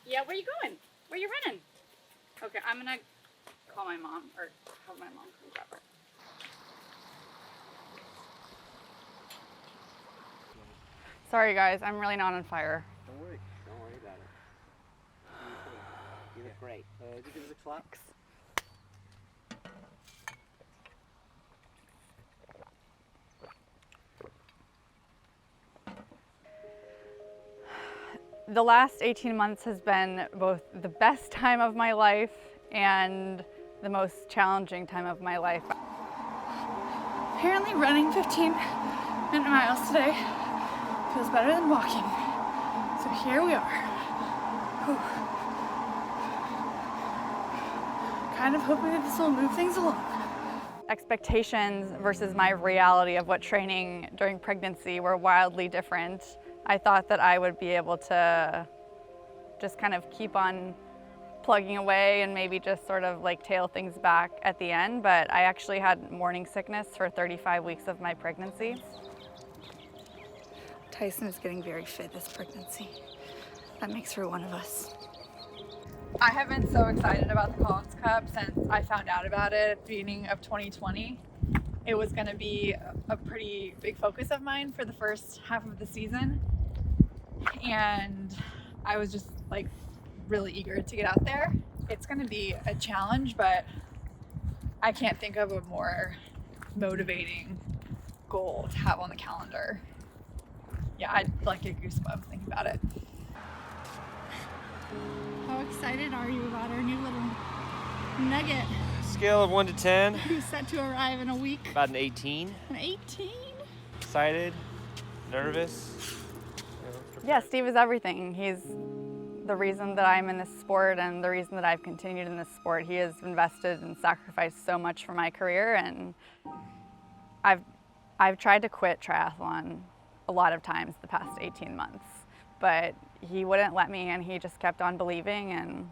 Yeah, where are you going? Where are you running? Okay, I'm gonna call my mom or have my mom come grab her. Sorry guys, I'm really not on fire. Don't worry about it. You look great. Did you give us a clap? Thanks. The last 18 months has been both the best time of my life and the most challenging time of my life. Apparently running 15-minute miles today feels better than walking. So here we are. Whew. Kind of hoping that this will move things along. Expectations versus my reality of what training during pregnancy were wildly different. I thought that I would be able to just kind of keep on plugging away and maybe just sort of like tail things back at the end, but I actually had morning sickness for 35 weeks of my pregnancy. Tyson is getting very fit this pregnancy. That makes her one of us. I have been so excited about the Collins Cup since I found out about it at the beginning of 2020. It was going to be a pretty big focus of mine for the first half of the season. And I was just like really eager to get out there. It's going to be a challenge, but I can't think of a more motivating goal to have on the calendar. Yeah, I'd like get goosebumps thinking about it. How excited are you about our new little nugget? Scale of 1 to 10. Who's set to arrive in a week? About an 18. An 18? Excited, nervous. Yeah, Steve is everything. He's the reason that I'm in this sport and the reason that I've continued in this sport. He has invested and sacrificed so much for my career, and I've tried to quit triathlon a lot of times the past 18 months, but he wouldn't let me, and he just kept on believing. And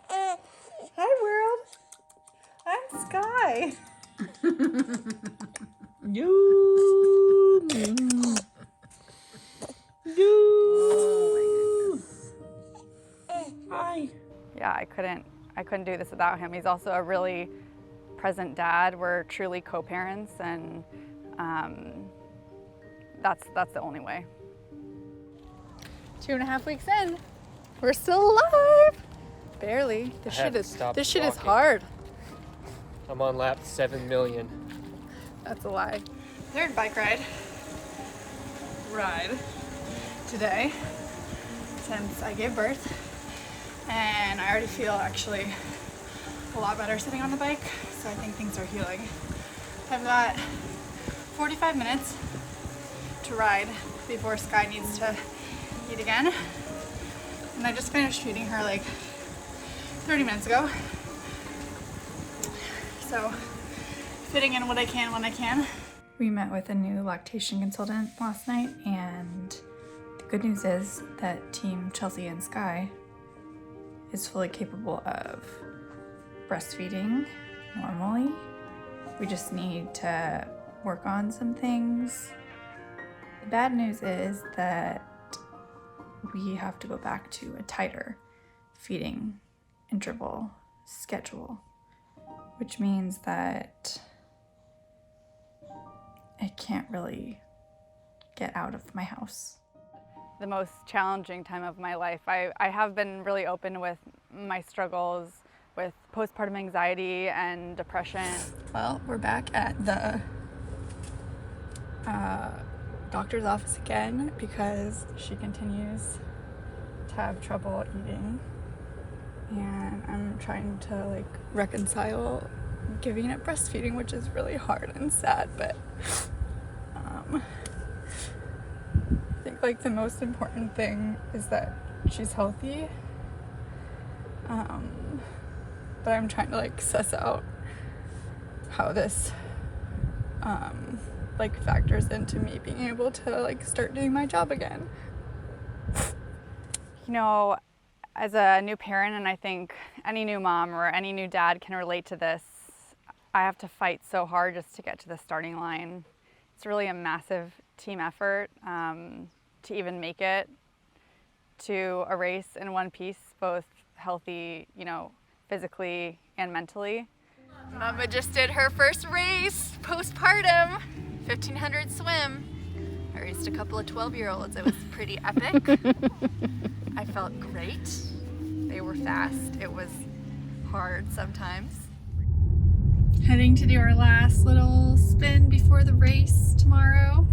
hi world, I'm Skye. Hi. Yeah, I couldn't do this without him. He's also a really present dad. We're truly co-parents, and that's the only way. 2.5 weeks in, we're still alive. Barely. This shit is hard. I'm on lap 7 million. That's a lie. Third bike ride today since I gave birth, and I already feel actually a lot better sitting on the bike, so I think things are healing. I've got 45 minutes to ride before Skye needs to eat again, and I just finished feeding her like 30 minutes ago, so fitting in what I can when I can. We met with a new lactation consultant last night, and the good news is that Team Chelsea and Skye is fully capable of breastfeeding normally. We just need to work on some things. The bad news is that we have to go back to a tighter feeding interval schedule, which means that I can't really get out of my house. The most challenging time of my life. I have been really open with my struggles with postpartum anxiety and depression. Well, we're back at the doctor's office again because she continues to have trouble eating, and I'm trying to like reconcile giving it breastfeeding, which is really hard and sad, but I think like the most important thing is that she's healthy, but I'm trying to like suss out how this like factors into me being able to like start doing my job again. You know, as a new parent, and I think any new mom or any new dad can relate to this, I have to fight so hard just to get to the starting line. It's really a massive team effort to even make it to a race in one piece, both healthy, physically and mentally. Mama just did her first race, postpartum, 1500 swim. I raced a couple of 12-year-olds. It was pretty epic. I felt great. They were fast. It was hard sometimes. Heading to do our last little spin before the race tomorrow.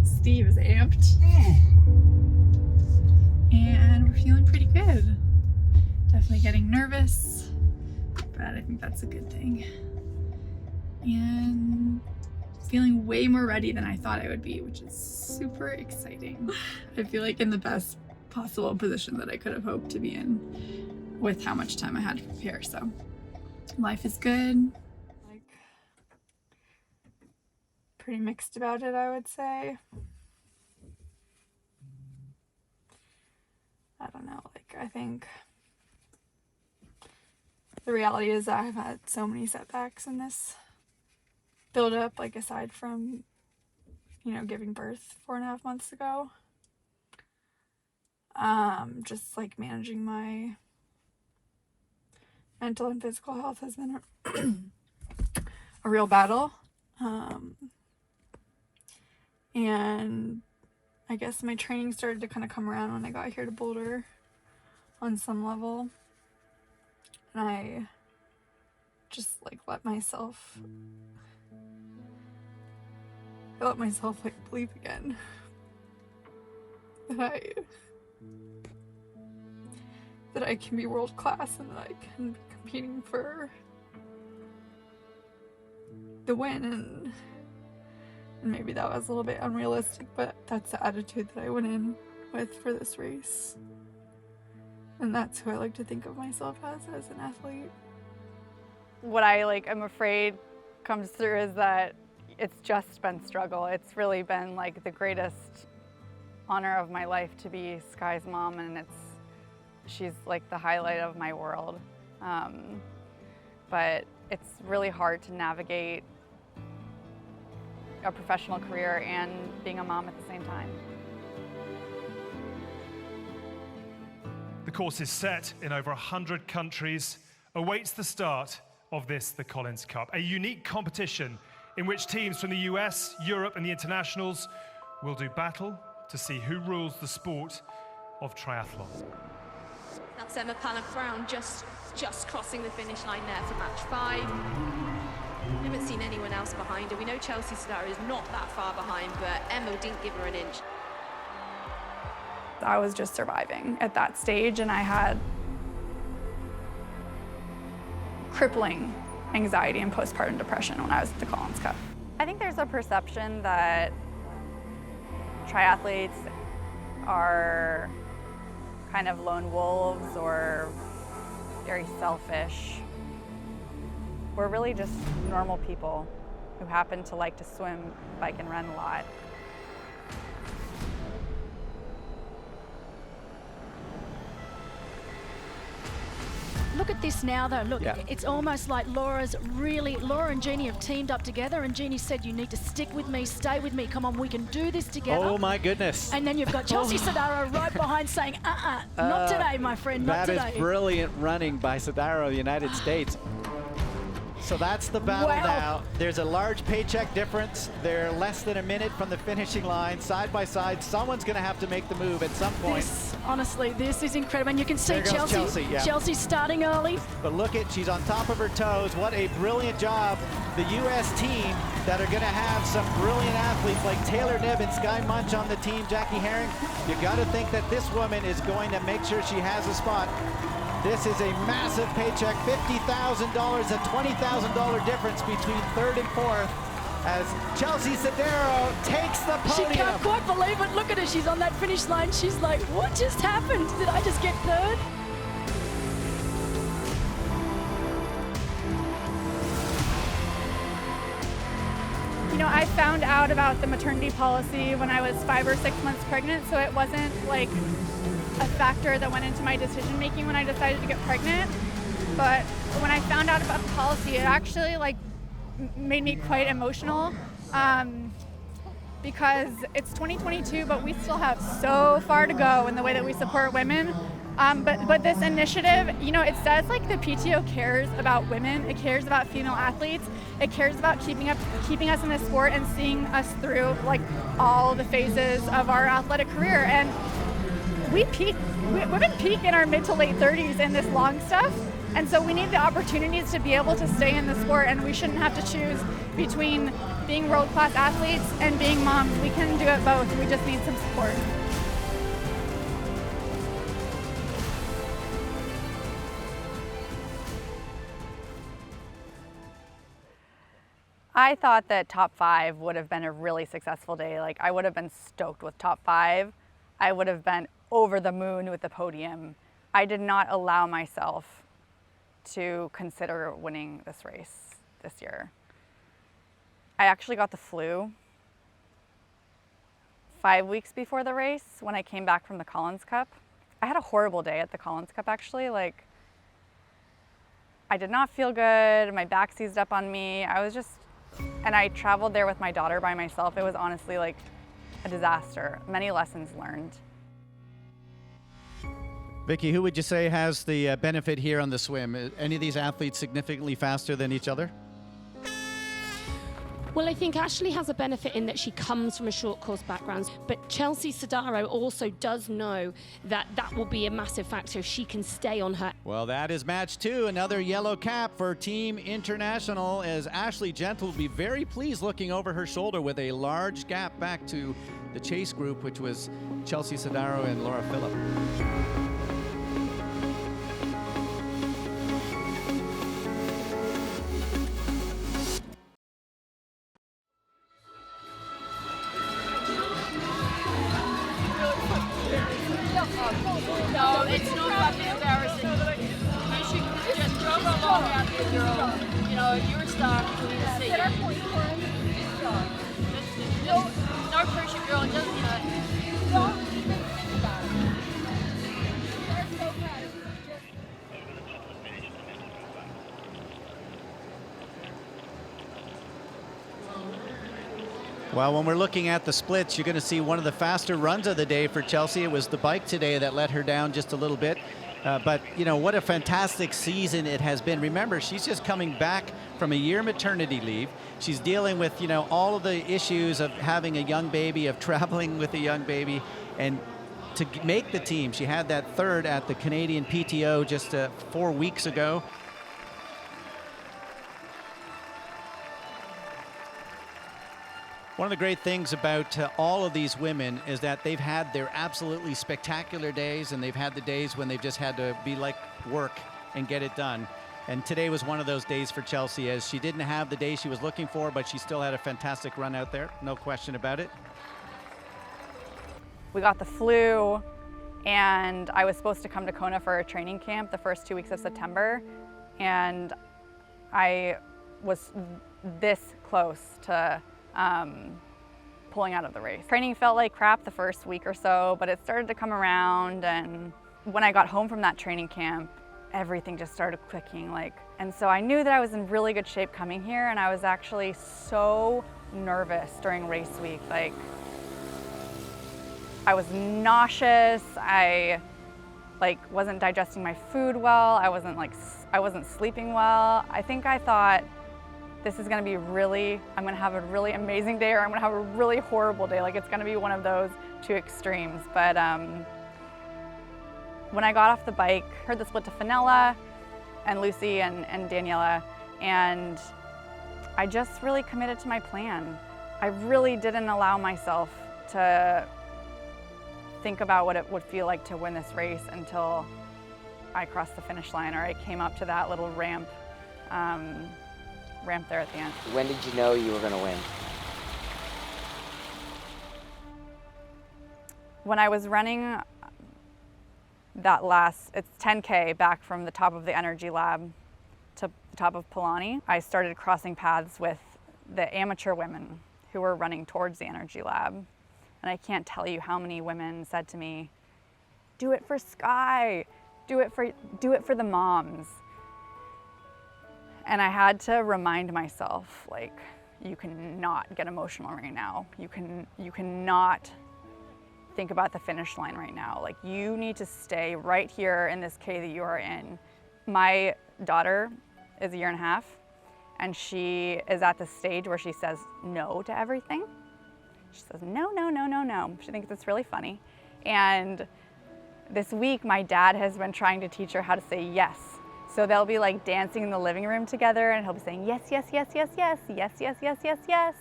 Steve is amped. And we're feeling pretty good. Definitely getting nervous, but I think that's a good thing. And feeling way more ready than I thought I would be, which is super exciting. I feel like in the best possible position that I could have hoped to be in with how much time I had to prepare. So life is good. Like, pretty mixed about it, I would say. I don't know, I think the reality is that I've had so many setbacks in this build up, aside from, giving birth 4.5 months ago. Just managing my mental and physical health has been a real battle. And I guess my training started to kind of come around when I got here to Boulder on some level. And I just let myself believe again that I can be world class and that I can be competing for the win. And maybe that was a little bit unrealistic, but that's the attitude that I went in with for this race. And that's who I like to think of myself as an athlete. What I am afraid comes through is that it's just been struggle. It's really been the greatest honor of my life to be Skye's mom, and she's the highlight of my world. But it's really hard to navigate a professional career and being a mom at the same time. The course is set in over 100 countries, awaits the start of the Collins Cup, a unique competition in which teams from the US, Europe and the internationals will do battle to see who rules the sport of triathlon. That's Emma Pallant-Brown just crossing the finish line there for match 5. We haven't seen anyone else behind her. We know Chelsea Sodaro is not that far behind, but Emma didn't give her an inch. I was just surviving at that stage, and I had crippling anxiety and postpartum depression when I was at the Collins Cup. I think there's a perception that triathletes are kind of lone wolves or very selfish. We're really just normal people who happen to like to swim, bike, and run a lot. Look at this now, though. Look, Yeah. It's almost like Laura and Jeannie have teamed up together, and Jeannie said, you need to stick with me, stay with me, come on, we can do this together. Oh my goodness. And then you've got Chelsea Sodaro right behind saying, not today, my friend, not today. That is brilliant running by Sodaro, United States. So that's the battle now. There's a large paycheck difference. They're less than a minute from the finishing line, side by side. Someone's going to have to make the move at some point. Honestly, this is incredible. And you can see There goes Chelsea, yeah. Chelsea's starting early. But look at, she's on top of her toes. What a brilliant job. The U.S. team that are going to have some brilliant athletes like Taylor Knibb and Skye Munch on the team, Jackie Herring. You got to think that this woman is going to make sure she has a spot. This is a massive paycheck, $50,000, a $20,000 difference between third and fourth as Chelsea Sodaro takes the podium. She can't quite believe it. Look at her, she's on that finish line. She's like, what just happened? Did I just get third? You know, I found out about the maternity policy when I was 5 or 6 months pregnant, so it wasn't a factor that went into my decision making when I decided to get pregnant. But when I found out about the policy, it actually made me quite emotional. because it's 2022, but we still have so far to go in the way that we support women. But this initiative, you know, it says like the PTO cares about women, it cares about female athletes, it cares about keeping us in this sport and seeing us through like all the phases of our athletic career. And women peak in our mid to late 30s in this long stuff. And so we need the opportunities to be able to stay in the sport, and we shouldn't have to choose between being world-class athletes and being moms. We can do it both. We just need some support. I thought that top 5 would have been a really successful day. Like, I would have been stoked with top 5. I would have been over the moon with the podium. I did not allow myself to consider winning this race this year. I actually got the flu 5 weeks before the race when I came back from the Collins Cup. I had a horrible day at the Collins Cup, actually. Like, I did not feel good. My back seized up on me. And I traveled there with my daughter by myself. It was honestly like a disaster. Many lessons learned. Vicky, who would you say has the benefit here on the swim? Any of these athletes significantly faster than each other? Well, I think Ashley has a benefit in that she comes from a short course background, but Chelsea Sodaro also does know that that will be a massive factor if she can stay on her. Well, that is match 2, another yellow cap for Team International, as Ashley Gentle will be very pleased looking over her shoulder with a large gap back to the chase group, which was Chelsea Sodaro and Laura Phillip. No, it's not fucking embarrassing. You should just go along out there, girl. You know, you're a star. We need to see you. No pressure, girl. Just, you know. Don't even think about it. They're so proud of you. Well, when we're looking at the splits, you're going to see one of the faster runs of the day for Chelsea. It was the bike today that let her down just a little bit. But, you know, what a fantastic season it has been. Remember, she's just coming back from a year maternity leave. She's dealing with, you know, all of the issues of having a young baby, of traveling with a young baby. And to make the team, she had that third at the Canadian PTO just 4 weeks ago. One of the great things about all of these women is that they've had their absolutely spectacular days, and they've had the days when they've just had to be like work and get it done. And today was one of those days for Chelsea, as she didn't have the day she was looking for, but she still had a fantastic run out there, no question about it. We got the flu, and I was supposed to come to Kona for a training camp the first 2 weeks of September, and I was this close to pulling out of the race. Training felt like crap the first week or so, but it started to come around, and when I got home from that training camp, everything just started clicking, and so I knew that I was in really good shape coming here, and I was actually so nervous during race week. I was nauseous, I wasn't digesting my food well, I wasn't sleeping well. I think I thought, this is gonna be I'm gonna have a really amazing day, or I'm gonna have a really horrible day. It's gonna be one of those two extremes. But when I got off the bike, heard the split to Fenella and Lucy and Daniela, and I just really committed to my plan. I really didn't allow myself to think about what it would feel like to win this race until I crossed the finish line, or I came up to that little ramp there at the end. When did you know you were going to win? When I was running that it's 10K back from the top of the Energy Lab to the top of Polani, I started crossing paths with the amateur women who were running towards the Energy Lab. And I can't tell you how many women said to me, do it for Skye, do it for the moms. And I had to remind myself, you cannot get emotional right now. You cannot think about the finish line right now. Like, you need to stay right here in this K that you are in. My daughter is 1.5 years, and she is at the stage where she says no to everything. She says no, no, no, no, no. She thinks it's really funny. And this week, my dad has been trying to teach her how to say yes. So they'll be like dancing in the living room together, and he'll be saying yes, yes, yes, yes, yes, yes, yes, yes, yes, yes.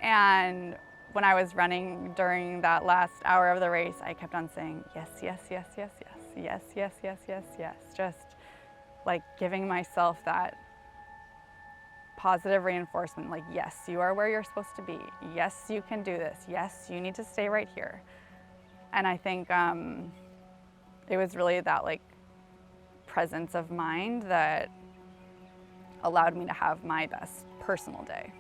And when I was running during that last hour of the race, I kept on saying yes, yes, yes, yes, yes, yes, yes, yes, yes, yes. Just like giving myself that positive reinforcement, like, yes, you are where you're supposed to be. Yes, you can do this. Yes, you need to stay right here. And I think it was really that like presence of mind that allowed me to have my best personal day.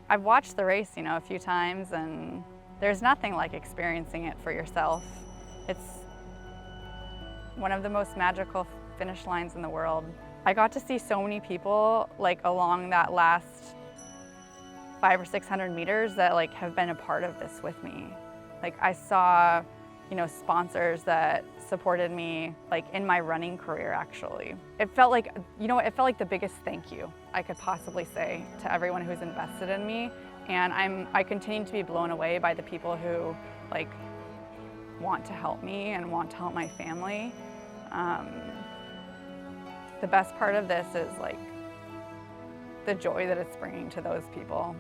I've watched the race, a few times, and there's nothing like experiencing it for yourself. It's one of the most magical finish lines in the world. I got to see so many people like along that last 500 or 600 meters that like have been a part of this with me. Like, I saw, sponsors that supported me like in my running career, actually. It felt like, it felt like the biggest thank you I could possibly say to everyone who's invested in me. And I continue to be blown away by the people who like want to help me and want to help my family. The best part of this is like the joy that it's bringing to those people.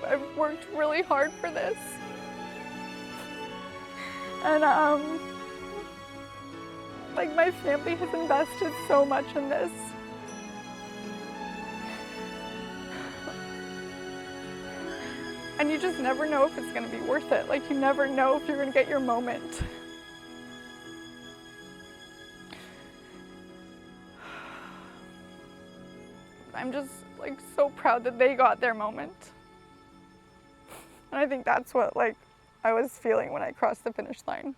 I've worked really hard for this. And like, my family has invested so much in this. And you just never know if it's gonna be worth it. Like, you never know if you're gonna get your moment. I'm just like so proud that they got their moment. And I think that's what like I was feeling when I crossed the finish line.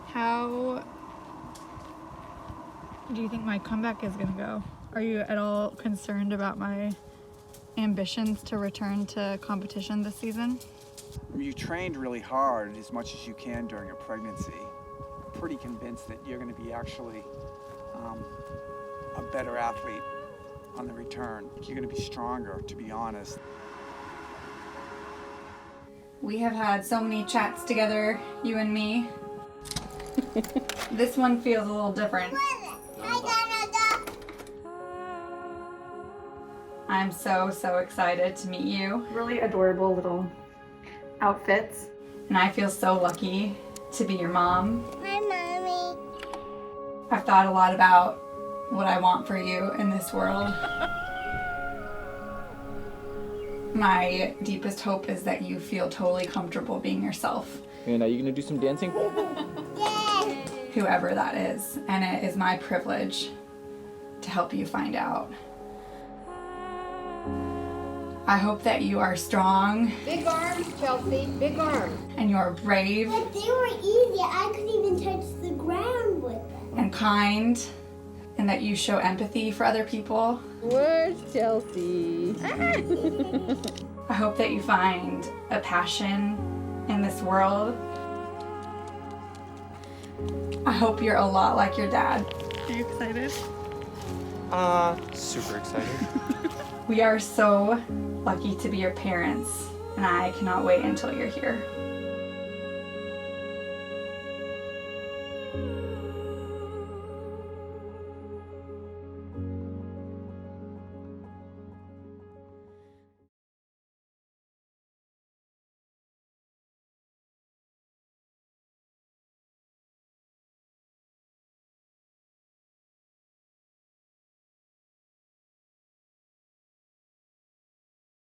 How do you think my comeback is gonna go? Are you at all concerned about my ambitions to return to competition this season? You trained really hard as much as you can during a pregnancy. I'm pretty convinced that you're going to be actually a better athlete on the return. You're going to be stronger, to be honest. We have had so many chats together, you and me. This one feels a little different. I'm so excited to meet you. Really adorable little outfits. And I feel so lucky to be your mom. Hi, Mommy. I've thought a lot about what I want for you in this world. My deepest hope is that you feel totally comfortable being yourself. And are you gonna do some dancing? Yes. Whoever that is. And it is my privilege to help you find out. I hope that you are strong. Big arms, Chelsea. Big arms. And you are brave. But they were easy. I couldn't even touch the ground with them. And kind. And that you show empathy for other people. Where's Chelsea? I hope that you find a passion in this world. I hope you're a lot like your dad. Are you excited? Super excited. We are so lucky to be your parents, and I cannot wait until you're here.